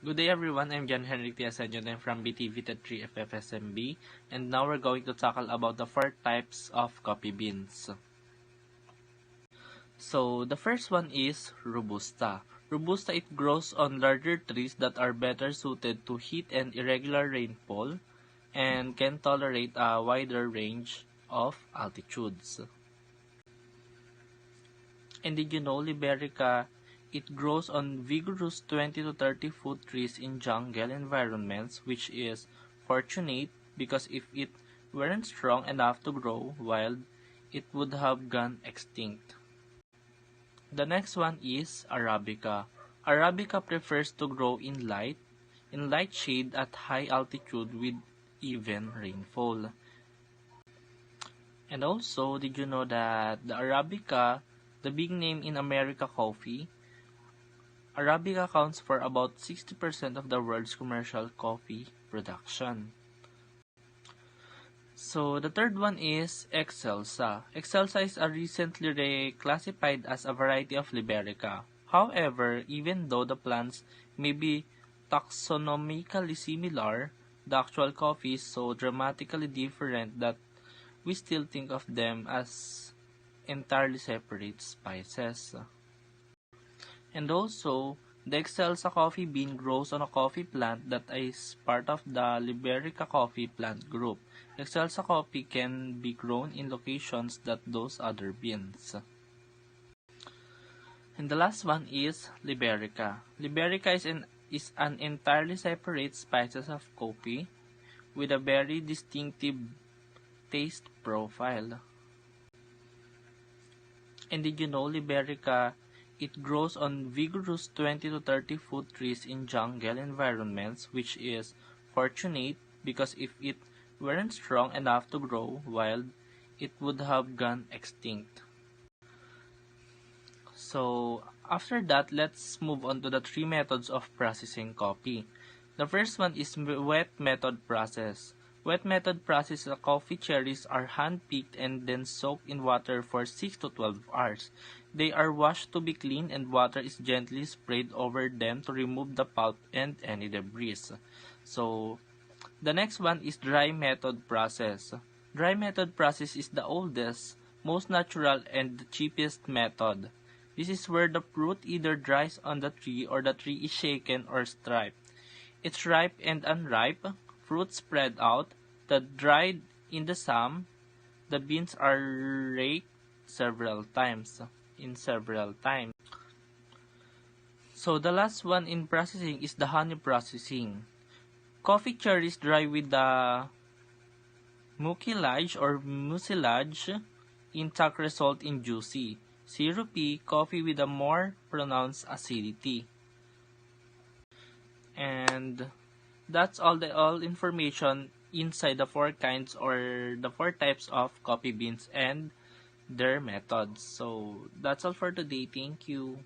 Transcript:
Good day everyone, I'm John Henrik Tiasenyon. I'm from BTV 3 FFSMB, and now we're going to tackle about the 4 types of coffee beans. So the first one is Robusta. Robusta, it grows on larger trees that are better suited to heat and irregular rainfall and can tolerate a wider range of altitudes. And did you know Liberica, it grows on vigorous 20 to 30 foot trees in jungle environments, which is fortunate because if it weren't strong enough to grow wild, it would have gone extinct. The next one is Arabica. Arabica prefers to grow in light shade at high altitude with even rainfall. And also, did you know that the Arabica, the big name in America coffee, Arabica accounts for about 60% of the world's commercial coffee production. So the third one is Excelsa. Excelsa is a recently reclassified as a variety of Liberica. However, even though the plants may be taxonomically similar, the actual coffee is so dramatically different that we still think of them as entirely separate spices. And also, the Excelsa coffee bean grows on a coffee plant that is part of the Liberica coffee plant group. Excelsa coffee can be grown in locations that those other beans. And the last one is Liberica. Liberica is an entirely separate species of coffee with a very distinctive taste profile. And did you know Liberica, it grows on vigorous 20 to 30 foot trees in jungle environments, which is fortunate because if it weren't strong enough to grow wild, it would have gone extinct. So after that, let's move on to the 3 methods of processing coffee. The first one is wet method process. Wet method process, the coffee cherries are hand-picked and then soaked in water for 6 to 12 hours. They are washed to be clean and water is gently sprayed over them to remove the pulp and any debris. So the next one is dry method process. Dry method process is the oldest, most natural, and the cheapest method. This is where the fruit either dries on the tree or the tree is shaken or stripped. It's ripe and unripe, fruit spread out, the dried in the sun, the beans are raked several times. So the last one in processing is the honey processing. Coffee cherries dry with the mucilage or mucilage intact result in juicy, syrupy coffee with a more pronounced acidity. And that's all information inside the 4 kinds or the 4 types of coffee beans and their methods. So that's all for today. Thank you.